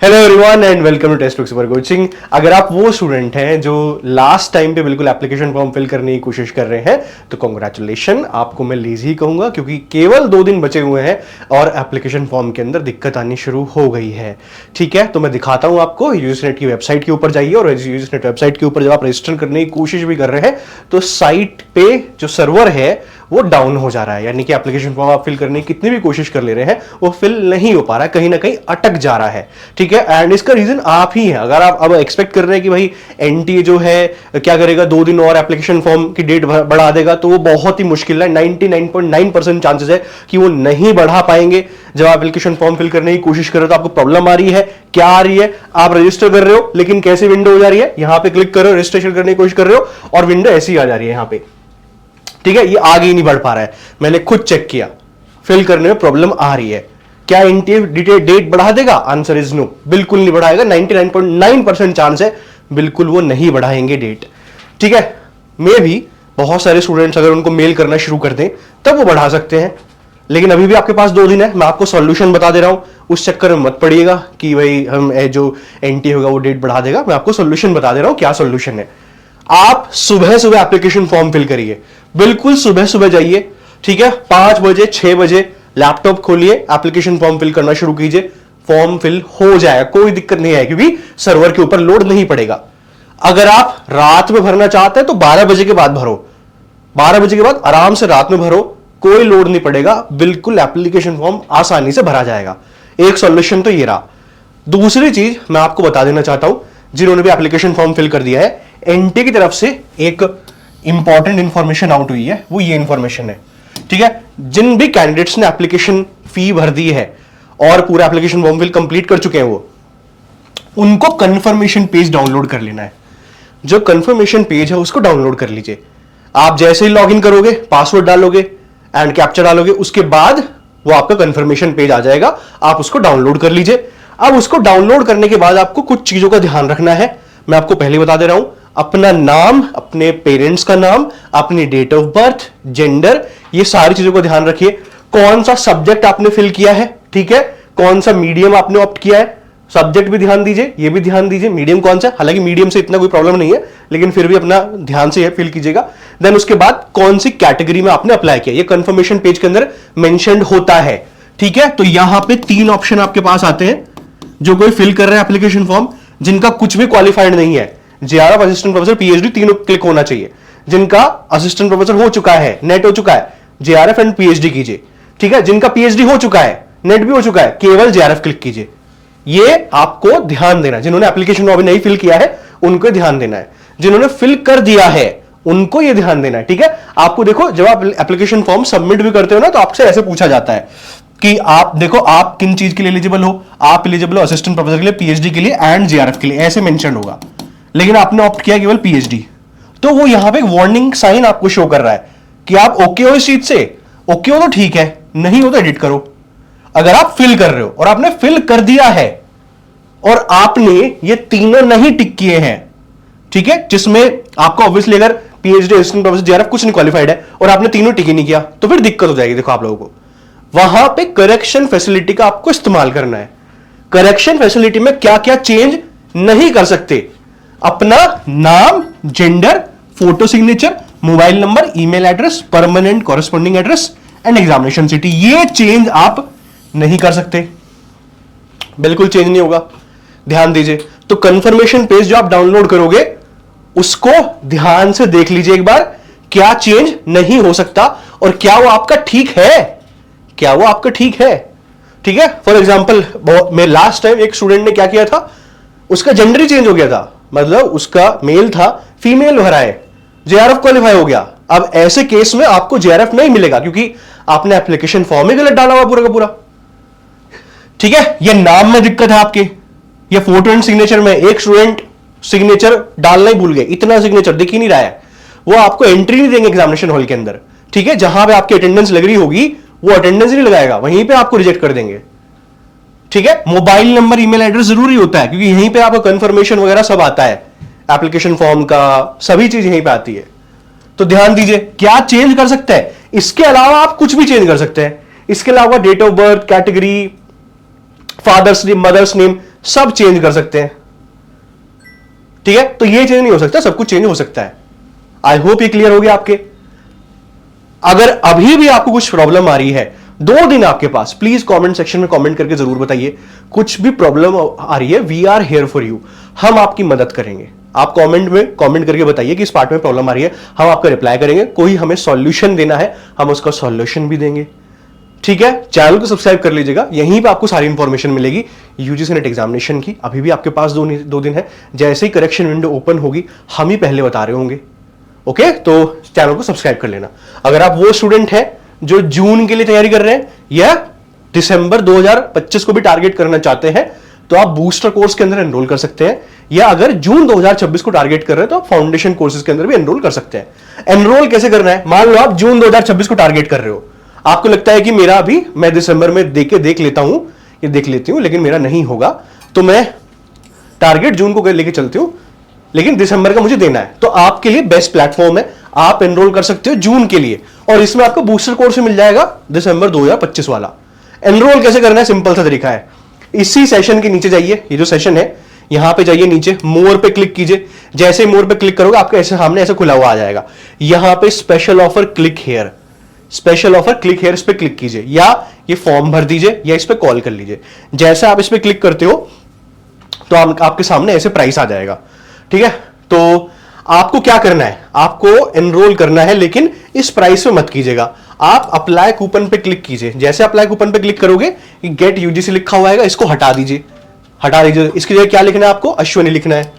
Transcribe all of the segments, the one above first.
Hello everyone and welcome to Testbook super coaching. अगर आप वो स्टूडेंट हैं जो लास्ट टाइम पे बिल्कुल एप्लीकेशन फॉर्म फिल करने की कोशिश कर रहे हैं तो कॉन्ग्रेचुलेशन, आपको मैं लेजी ही कहूंगा क्योंकि केवल 2 दिन बचे हुए हैं और एप्लीकेशन फॉर्म के अंदर दिक्कत आनी शुरू हो गई है। ठीक है, तो मैं दिखाता हूं आपको। यूजीसी की वेबसाइट के ऊपर जाइए और यूजीसी वेबसाइट के ऊपर जब आप रजिस्टर करने की कोशिश भी कर रहे हैं तो साइट पे जो सर्वर है वो डाउन हो जा रहा है, यानी कि एप्लीकेशन फॉर्म आप फिल करने की कितनी भी कोशिश कर ले रहे हैं वो फिल नहीं हो पा रहा है, कहीं ना कहीं अटक जा रहा है। ठीक है, एंड इसका रीजन आप ही है। अगर आप अब एक्सपेक्ट कर रहे हैं कि भाई एनटीए जो है क्या करेगा, 2 दिन और एप्लीकेशन फॉर्म की डेट बढ़ा देगा, तो वो बहुत ही मुश्किल है। 99.9% चांसेस है कि वो नहीं बढ़ा पाएंगे। जब आप एप्लीकेशन फॉर्म फिल करने की कोशिश कर रहे हो तो आपको प्रॉब्लम आ रही है। क्या आ रही है? आप रजिस्टर कर रहे हो लेकिन कैसे विंडो हो जा रही है, यहां पे क्लिक कर रहे हो, रजिस्ट्रेशन करने की कोशिश कर रहे हो और विंडो ऐसी आ जा रही है यहां पे। ठीक है, ये आगे ही नहीं बढ़ पा रहा है। मैंने खुद चेक किया, फिल करने में प्रॉब्लम आ रही है। क्या एनटीए डेट बढ़ा देगा? आंसर इज नो, बिल्कुल नहीं बढ़ाएगा। 99.9% चांस है बिल्कुल वो नहीं बढ़ाएंगे डेट। ठीक है, मे भी बहुत सारे स्टूडेंट्स अगर उनको मेल करना शुरू कर दें तब वो बढ़ा सकते हैं, लेकिन अभी भी आपके पास 2 दिन है। मैं आपको सॉल्यूशन बता दे रहा हूं, उस चक्कर में मत पड़िएगा कि भाई हम जो एनटीए होगा वो डेट बढ़ा देगा। मैं आपको सॉल्यूशन बता दे रहा हूं क्या सॉल्यूशन है। आप सुबह सुबह एप्लीकेशन फॉर्म फिल करिए, बिल्कुल सुबह सुबह जाइए। ठीक है, 5 बजे 6 बजे लैपटॉप खोलिए, एप्लीकेशन फॉर्म फिल करना शुरू कीजिए। फॉर्म फिल हो जाएगा, कोई दिक्कत नहीं है क्योंकि सर्वर के ऊपर लोड नहीं पड़ेगा। अगर आप रात में भरना चाहते हैं तो 12 बजे के बाद भरो, 12 बजे के बाद आराम से रात में भरो, कोई लोड नहीं पड़ेगा। बिल्कुल एप्लीकेशन फॉर्म आसानी से भरा जाएगा। एक सॉल्यूशन तो ये रहा। दूसरी चीज मैं आपको बता देना चाहता हूं, जिन्होंने भी एप्लीकेशन फॉर्म फिल कर दिया है, एनटीए की तरफ से एक इंपॉर्टेंट इंफॉर्मेशन आउट हुई है, वो ये इंफॉर्मेशन है। ठीक है, जिन भी कैंडिडेट्स ने एप्लीकेशन फी भर दी है और पूरा एप्लीकेशन फॉर्म फिल कंप्लीट कर चुके हैं, वो उनको कंफर्मेशन पेज डाउनलोड कर लेना है। जो कंफर्मेशन पेज है उसको डाउनलोड कर लीजिए। आप जैसे ही लॉगिन करोगे, पासवर्ड डालोगे एंड कैप्चर डालोगे, उसके बाद वो आपका कंफर्मेशन पेज आ जाएगा। आप उसको डाउनलोड कर लीजिए। अब उसको डाउनलोड करने के बाद आपको कुछ चीजों का ध्यान रखना है। मैं आपको पहले बता दे रहा हूं, अपना नाम, अपने पेरेंट्स का नाम, अपनी डेट ऑफ बर्थ, जेंडर, ये सारी चीजों का ध्यान रखिए। कौन सा सब्जेक्ट आपने फिल किया है, ठीक है, कौन सा मीडियम आपने ऑप्ट किया है, सब्जेक्ट भी ध्यान दीजिए, ये भी ध्यान दीजिए मीडियम कौन सा। हालांकि मीडियम से इतना कोई प्रॉब्लम नहीं है, लेकिन फिर भी अपना ध्यान से फिल कीजिएगा। देन उसके बाद कौन सी कैटेगरी में आपने अप्लाई किया, ये कंफर्मेशन पेज के अंदर मेंशन्ड होता है। ठीक है, तो यहां पे 3 ऑप्शन आपके पास आते हैं। जो कोई फिल कर रहे हैं एप्लीकेशन फॉर्म, जिनका कुछ भी क्वालिफाइड नहीं है, जेआरएफ, असिस्टेंट प्रोफेसर, पीएचडी, तीनों क्लिक होना चाहिए। जिनका असिस्टेंट प्रोफेसर हो चुका है, नेट हो चुका है, जेआरएफ एंड पीएचडी कीजिए। ठीक है, जिनका पीएचडी हो चुका है, नेट भी हो चुका है, केवल जेआरएफ क्लिक कीजिए। ये आपको ध्यान देना है। जिन्होंने एप्लीकेशन अभी नहीं फिल किया है उनको ध्यान देना है, जिन्होंने फिल कर दिया है उनको ये ध्यान देना है। ठीक है, आपको देखो, जब आप एप्लीकेशन फॉर्म सबमिट भी करते हो ना तो आपसे ऐसे पूछा जाता है कि आप देखो आप किन चीज के लिए एलिजिबल हो। आप एलिजिबल हो असिस्टेंट प्रोफेसर के लिए, पीएचडी के लिए एंड जेआरएफ के लिए, ऐसे मेंशन होगा। लेकिन आपने ऑप्ट किया केवल पीएचडी, तो वो यहां पे एक वार्निंग साइन आपको शो कर रहा है कि आप ओके हो इस चीज से। ओके हो तो ठीक है, नहीं हो तो एडिट करो। अगर आप फिल कर रहे हो और आपने फिल कर दिया है और आपने ये तीनों नहीं टिक किए हैं, ठीक है, जिसमें आपका ऑब्वियसली अगर पीएचडी, असिस्टेंट प्रोफेसर, जेआरएफ कुछ नहीं क्वालिफाइड है और आपने तीनों टिक ही नहीं किया, तो फिर दिक्कत हो जाएगी। देखो आप लोगों को वहां पे करेक्शन फैसिलिटी का आपको इस्तेमाल करना है। करेक्शन फैसिलिटी में क्या क्या चेंज नहीं कर सकते? अपना नाम, gender, photo signature, mobile number, email address, permanent corresponding address and examination city, ये चेंज आप नहीं कर सकते, बिल्कुल चेंज नहीं होगा। ध्यान दीजिए। तो कंफर्मेशन पेज जो आप डाउनलोड करोगे उसको ध्यान से देख लीजिए एक बार, क्या चेंज नहीं हो सकता और क्या वो आपका ठीक है, क्या वो आपका ठीक है। ठीक है, फॉर एग्जाम्पल मैं लास्ट टाइम एक स्टूडेंट ने क्या किया था, उसका जेंडर ही चेंज हो गया था, मतलब उसका मेल था, फीमेल भरा है, जेआरएफ क्वालिफाई हो गया। अब ऐसे केस में आपको जेआरएफ नहीं मिलेगा क्योंकि आपने एप्लीकेशन फॉर्म ही गलत डाला हुआ पूरा का पूरा। ठीक है, ये नाम में दिक्कत है आपके, ये फोटो एंड सिग्नेचर में एक स्टूडेंट सिग्नेचर डालना ही भूल गए, इतना सिग्नेचर दिख ही नहीं रहा है, वो आपको एंट्री नहीं देंगे एग्जामिनेशन हॉल के अंदर। ठीक है, जहां पे आपकी अटेंडेंस लग रही होगी वो अटेंडेंस नहीं लगाएगा, वहीं पे आपको रिजेक्ट कर देंगे। ठीक है, मोबाइल नंबर, ईमेल एड्रेस जरूरी होता है क्योंकि यहीं पे आपका कंफर्मेशन वगैरह सब आता है, एप्लीकेशन फॉर्म का सभी चीज यहीं पे आती है। तो ध्यान दीजिए, क्या चेंज कर सकते हैं? इसके अलावा आप कुछ भी चेंज कर सकते हैं। इसके अलावा date of birth, category, father's name, mother's name, सब चेंज कर सकते हैं, ठीक है। तो ये चेंज नहीं हो सकता, सब कुछ चेंज हो सकता है। आई होप ये क्लियर हो गया आपके। अगर अभी भी आपको कुछ प्रॉब्लम आ रही है, 2 दिन आपके पास, प्लीज कमेंट सेक्शन में कमेंट करके जरूर बताइए। कुछ भी प्रॉब्लम आ रही है, we are here for you, हम आपकी मदद करेंगे। आप कमेंट में कमेंट करके बताइए कि इस पार्ट में प्रॉब्लम आ रही है, हम आपका रिप्लाई करेंगे। कोई हमें सॉल्यूशन देना है, हम उसका सॉल्यूशन भी देंगे, ठीक है। चैनल को सब्सक्राइब कर लीजिएगा, यहीं पे आपको सारी इंफॉर्मेशन मिलेगी यूजीसी नेट एग्जामिनेशन की। अभी भी आपके पास 2 दिन है, जैसे ही करेक्शन विंडो ओपन होगी हम ही पहले बता रहे होंगे, ओके। तो चैनल को सब्सक्राइब कर लेना। अगर आप वो स्टूडेंट हैं जो जून के लिए तैयारी कर रहे हैं या दिसंबर 2025 को भी टारगेट करना चाहते हैं, तो आप बूस्टर कोर्स के अंदर एनरोल कर सकते हैं। या अगर जून 2026 को टारगेट कर रहे हैं तो आप फाउंडेशन कोर्सेज के अंदर भी एनरोल कर सकते हैं। एनरोल कैसे करना है? मान लो आप जून 2026 को टारगेट कर रहे हो, आपको लगता है कि मेरा अभी, मैं दिसंबर में देख लेता हूं, ये देख लेती हूं, लेकिन मेरा नहीं होगा, तो मैं टारगेट जून को लेके चलती हूं, लेकिन दिसंबर का मुझे देना है। तो आपके लिए बेस्ट प्लेटफॉर्म है, आप एनरोल कर सकते हो जून के लिए, और इसमें आपको बूस्टर कोर्स मिल जाएगा दिसंबर 2025 वाला। एनरोल कैसे करना है? सिंपल सा तरीका है, इसी सेशन के नीचे जाइए, ये जो सेशन है यहां पे जाइए, नीचे मोर पे क्लिक कीजिए। जैसे मोर पे क्लिक करोगे आपके ऐसे सामने ऐसे खुला हुआ आ जाएगा, यहां पे special offer click here, special offer click here, इस पे क्लिक कीजिए, या ये फॉर्म भर दीजिए, या इस पे कॉल कर लीजिए। जैसे आप इस पे क्लिक करते हो तो आपके सामने ऐसे प्राइस आ जाएगा, ठीक है। तो आपको क्या करना है? आपको एनरोल करना है, लेकिन इस प्राइस पे मत कीजिएगा। आप अप्लाई कूपन पे क्लिक कीजिए। जैसे अप्लाई कूपन पे क्लिक करोगे, गेट यूजीसी लिखा हुआ आएगा, इसको हटा दीजिए, हटा दीजिए। इसकी जगह क्या लिखना है आपको? अश्वनी लिखना है,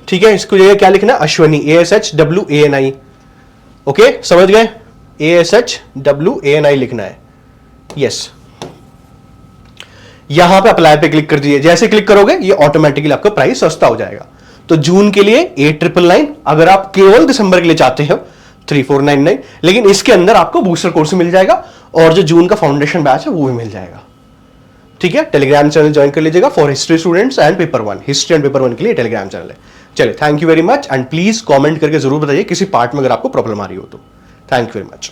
ठीक है। इसकी जगह क्या लिखना है? अश्वनी, ASHWANI, ओके, समझ गए? ASHWANI लिखना है, यस। यहां पे अप्लाई पे क्लिक कर दीजिए। जैसे क्लिक करोगे ये ऑटोमेटिकली आपका प्राइस सस्ता हो जाएगा। तो जून के लिए 8999, अगर आप केवल दिसंबर के लिए चाहते हो 3499, लेकिन इसके अंदर आपको बूस्टर कोर्स मिल जाएगा, और जो जून का फाउंडेशन बैच है वो भी मिल जाएगा, ठीक है। टेलीग्राम चैनल ज्वाइन कर लीजिएगा for history students and paper 1, history and paper 1 के लिए टेलीग्राम चैनल है। चलिए, thank you very much, and please comment करके जरूर बताइए किसी पार्ट में अगर आपको प्रॉब्लम आ रही हो तो। Thank you very much.